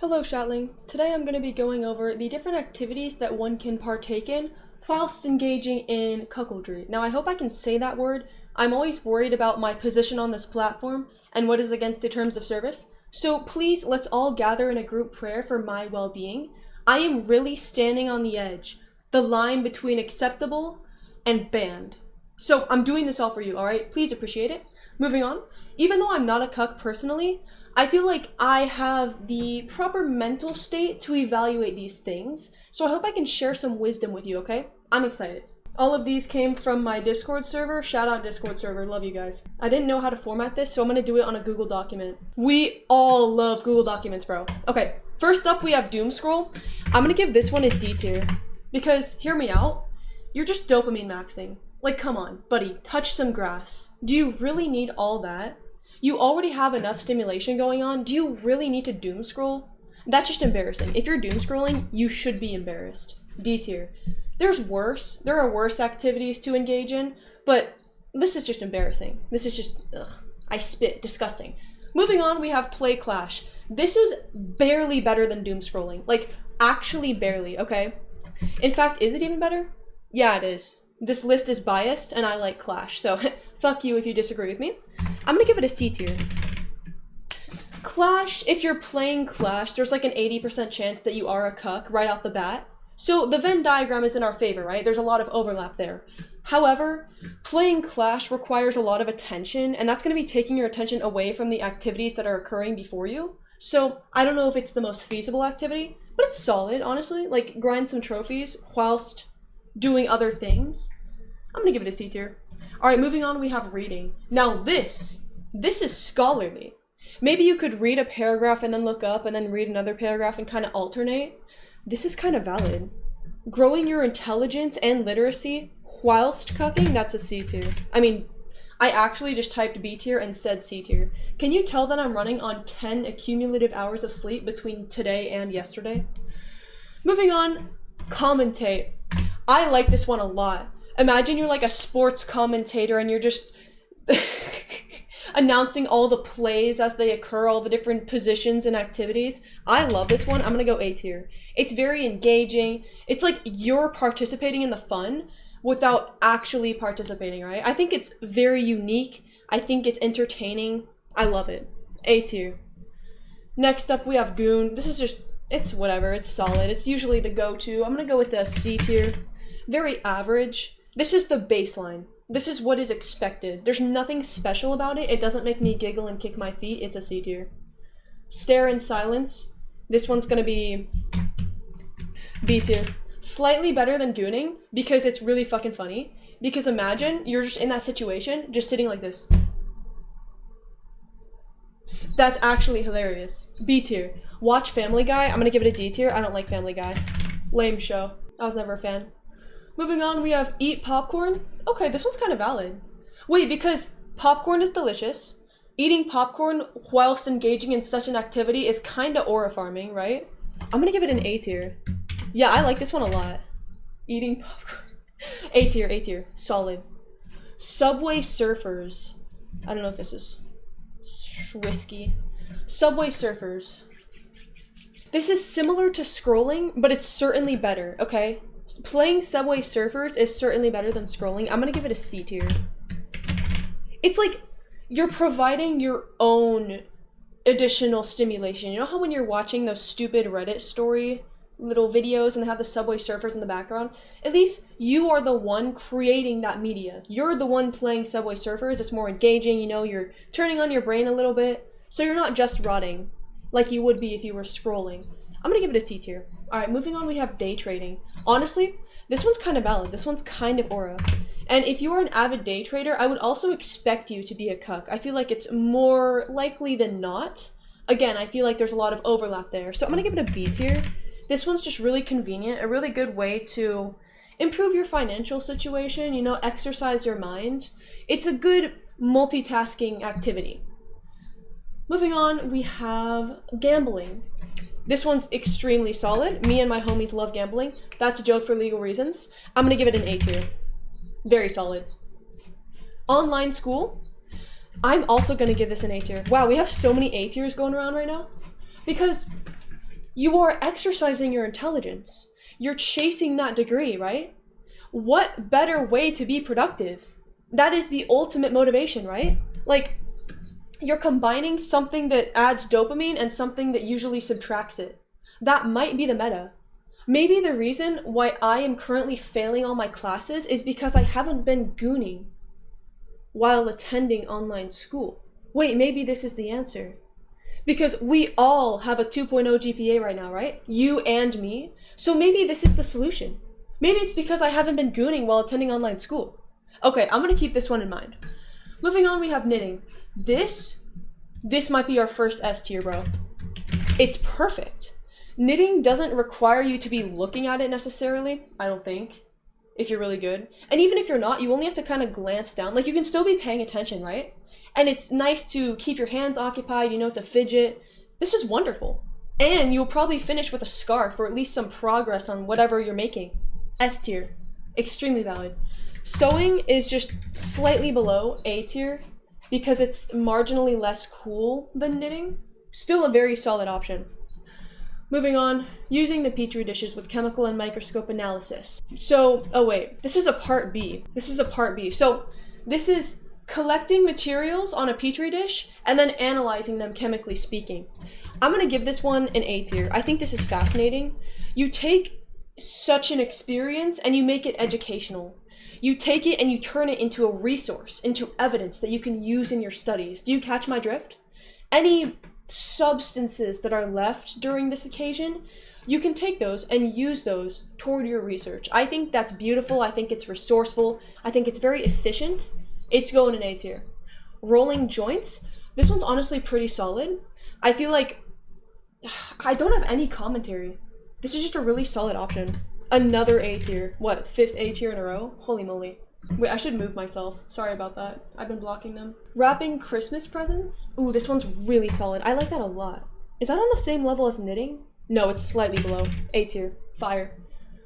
Hello Shatling. Today I'm going to be going over the different activities that one can partake in whilst engaging in cuckoldry. Now I hope I can say that word. I'm always worried about my position on this platform and what is against the terms of service. So please, let's all gather in a group prayer for my well-being. I am really standing on the edge, the line between acceptable and banned. So I'm doing this all for you, alright? Please appreciate it. Moving on. Even though I'm not a cuck personally, I feel like I have the proper mental state to evaluate these things, so I hope I can share some wisdom with you, okay? I'm excited. All of these came from my Discord server. Shout out Discord server, love you guys. I didn't know how to format this, so I'm gonna do it on a Google document. We all love Google Documents, bro. Okay, first up we have Doom Scroll. I'm gonna give this one a D tier, because, hear me out, you're just dopamine maxing. Like, come on, buddy, touch some grass. Do you really need all that? You already have enough stimulation going on. Do you really need to doom scroll? That's just embarrassing. If you're doom scrolling, you should be embarrassed. D tier. There's worse. There are worse activities to engage in, but this is just embarrassing. This is just, ugh. I spit. Disgusting. Moving on, we have Play Clash. This is barely better than doom scrolling. Like, actually barely, okay? In fact, is it even better? Yeah, it is. This list is biased, and I like Clash, so fuck you if you disagree with me. I'm gonna give it a C tier. Clash, if you're playing Clash, there's like an 80% chance that you are a cuck right off the bat. So the Venn diagram is in our favor, right? There's a lot of overlap there. However, playing Clash requires a lot of attention, and that's gonna be taking your attention away from the activities that are occurring before you. So I don't know if it's the most feasible activity, but it's solid, honestly. Like, grind some trophies whilst doing other things. I'm gonna give it a C tier. Alright, moving on, we have reading. Now this is scholarly. Maybe you could read a paragraph and then look up and then read another paragraph and kind of alternate. This is kind of valid. Growing your intelligence and literacy whilst cucking, that's a C tier. I mean, I actually just typed B tier and said C tier. Can you tell that I'm running on 10 accumulative hours of sleep between today and yesterday? Moving on, commentate. I like this one a lot. Imagine you're like a sports commentator and you're just announcing all the plays as they occur, all the different positions and activities. I love this one. I'm gonna go A tier. It's very engaging. It's like you're participating in the fun without actually participating, right? I think it's very unique. I think it's entertaining. I love it. A tier. Next up we have Goon. This is just, it's whatever. It's solid. It's usually the go-to. I'm gonna go with a C tier. Very average. This is the baseline. This is what is expected. There's nothing special about it. It doesn't make me giggle and kick my feet. It's a C tier. Stare in silence. This one's gonna be B tier. Slightly better than gooning because it's really fucking funny. Because imagine you're just in that situation, just sitting like this. That's actually hilarious. B tier. Watch Family Guy. I'm gonna give it a D tier. I don't like Family Guy. Lame show. I was never a fan. Moving on, we have eat popcorn. Okay, this one's kind of valid. Wait, because popcorn is delicious. Eating popcorn whilst engaging in such an activity is kind of aura farming, right? I'm gonna give it an A tier. Yeah, I like this one a lot. Eating popcorn. A tier, A tier. Solid. Subway Surfers. I don't know if this is whiskey. Subway Surfers. This is similar to scrolling, but it's certainly better, okay? Playing Subway Surfers is certainly better than scrolling. I'm gonna give it a C tier. It's like you're providing your own additional stimulation. You know how when you're watching those stupid Reddit story little videos and they have the Subway Surfers in the background? At least you are the one creating that media. You're the one playing Subway Surfers. It's more engaging, you know, you're turning on your brain a little bit. So you're not just rotting like you would be if you were scrolling. I'm gonna give it a C tier. Alright, moving on, we have day trading. Honestly, this one's kind of valid. This one's kind of aura. And if you are an avid day trader, I would also expect you to be a cuck. I feel like it's more likely than not. Again, I feel like there's a lot of overlap there. So I'm gonna give it a B tier. This one's just really convenient, a really good way to improve your financial situation, you know, exercise your mind. It's a good multitasking activity. Moving on, we have gambling. This one's extremely solid. Me and my homies love gambling. That's a joke for legal reasons. I'm gonna give it an A tier. Very solid. Online school. I'm also gonna give this an A tier. Wow, we have so many A tiers going around right now. Because You are exercising your intelligence. You're chasing that degree, right? What better way to be productive? That is the ultimate motivation, right? Like, you're combining something that adds dopamine and something that usually subtracts it. That might be the meta. Maybe the reason why I am currently failing all my classes is because I haven't been gooning while attending online school. Wait, maybe this is the answer. Because we all have a 2.0 GPA right now, right? You and me. So maybe this is the solution. Maybe it's because I haven't been gooning while attending online school. Okay, I'm gonna keep this one in mind. Moving on, we have knitting. This might be our first S tier, bro. It's perfect. Knitting doesn't require you to be looking at it necessarily, I don't think, if you're really good. And even if you're not, you only have to kind of glance down. Like, you can still be paying attention, right? And it's nice to keep your hands occupied, you know, to fidget. This is wonderful. And you'll probably finish with a scarf or at least some progress on whatever you're making. S tier. Extremely valid. Sewing is just slightly below A tier because it's marginally less cool than knitting. Still a very solid option. Moving on, using the petri dishes with chemical and microscope analysis. So, oh wait, this is a part B. So this is collecting materials on a petri dish and then analyzing them chemically speaking. I'm gonna give this one an A tier. I think this is fascinating. You take such an experience and you make it educational. You take it and you turn it into a resource, into evidence that you can use in your studies. Do you catch my drift? Any substances that are left during this occasion, you can take those and use those toward your research. I think that's beautiful. I think it's resourceful. I think it's very efficient. It's going in A tier. Rolling joints. This one's honestly pretty solid. I feel like I don't have any commentary. This is just a really solid option. Another A tier. What, 5th A tier in a row? Holy moly. Wait, I should move myself. Sorry about that. I've been blocking them. Wrapping Christmas presents? Ooh, this one's really solid. I like that a lot. Is that on the same level as knitting? No, it's slightly below. A tier. Fire.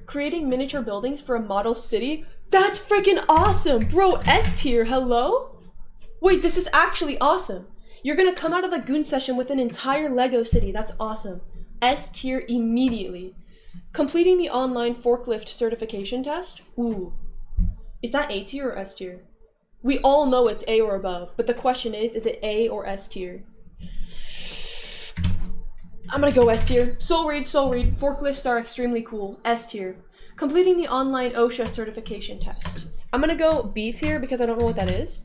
Creating miniature buildings for a model city? That's freaking awesome! Bro, S tier, hello? Wait, this is actually awesome. You're gonna come out of the goon session with an entire Lego city. That's awesome. S tier immediately. Completing the online forklift certification test? Ooh. Is that A tier or S tier? We all know it's A or above, but the question is it A or S tier? I'm gonna go S tier. Soul read. Forklifts are extremely cool. S tier. Completing the online OSHA certification test. I'm gonna go B tier because I don't know what that is,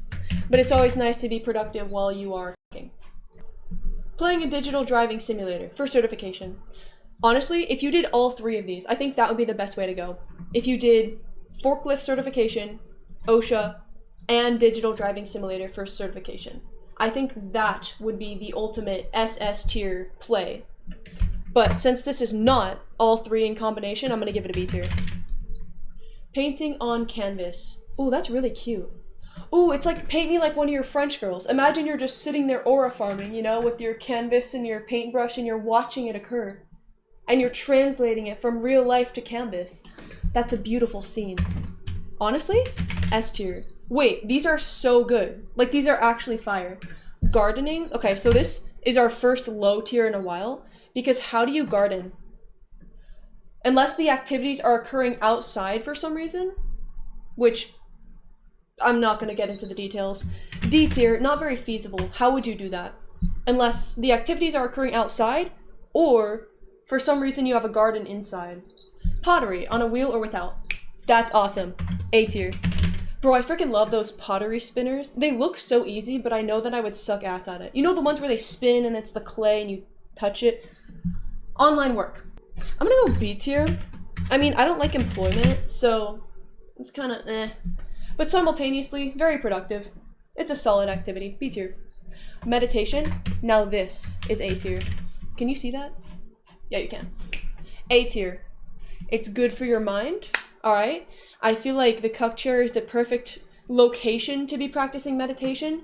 but it's always nice to be productive while you are working. Playing a digital driving simulator for certification. Honestly, if you did all 3 of these, I think that would be the best way to go. If you did forklift certification, OSHA, and digital driving simulator for certification, I think that would be the ultimate SS tier play. But since this is not all 3 in combination, I'm gonna give it a B tier. Painting on canvas. Ooh, that's really cute. Ooh, it's like paint me like one of your French girls. Imagine you're just sitting there aura farming, you know, with your canvas and your paintbrush and you're watching it occur. And you're translating it from real life to canvas. That's a beautiful scene. Honestly, S tier. Wait, these are so good. Like, these are actually fire. Gardening. Okay, so this is our first low tier in a while, because how do you garden? Unless the activities are occurring outside for some reason, which I'm not going to get into the details. D tier, not very feasible. How would you do that? Unless the activities are occurring outside, or for some reason you have a garden inside. Pottery, on a wheel or without. That's awesome. A tier. Bro, I freaking love those pottery spinners. They look so easy, but I know that I would suck ass at it. You know the ones where they spin and it's the clay and you touch it? Online work. I'm gonna go B tier. I mean, I don't like employment, so it's kind of eh. But simultaneously, very productive. It's a solid activity. B tier. Meditation. Now this is A tier. Can you see that? Yeah, you can. A tier. It's good for your mind, alright? I feel like the cup chair is the perfect location to be practicing meditation.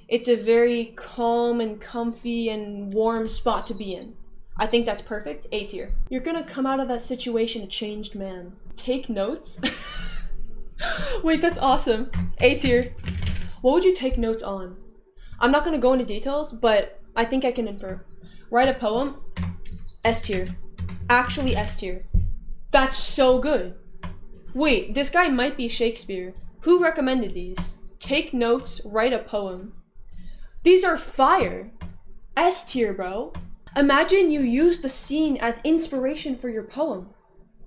It's a very calm and comfy and warm spot to be in. I think that's perfect. A tier. You're gonna come out of that situation a changed man. Take notes? Wait, that's awesome. A tier. What would you take notes on? I'm not gonna go into details, but I think I can infer. Write a poem. S tier. Actually S tier. That's so good. Wait, this guy might be Shakespeare. Who recommended these? Take notes, write a poem. These are fire. S tier, bro. Imagine you use the scene as inspiration for your poem.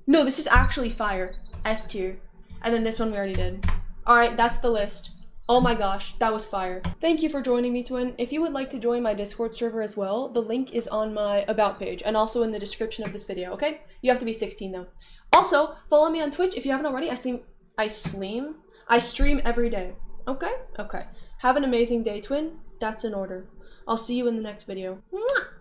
No, this is actually fire. S tier. And then this one we already did. Alright, that's the list. Oh my gosh, that was fire. Thank you for joining me, Twin. If you would like to join my Discord server as well, the link is on my About page and also in the description of this video, okay? You have to be 16 though. Also, follow me on Twitch if you haven't already. I stream every day. Okay? Okay. Have an amazing day, Twin. That's in order. I'll see you in the next video. Mwah!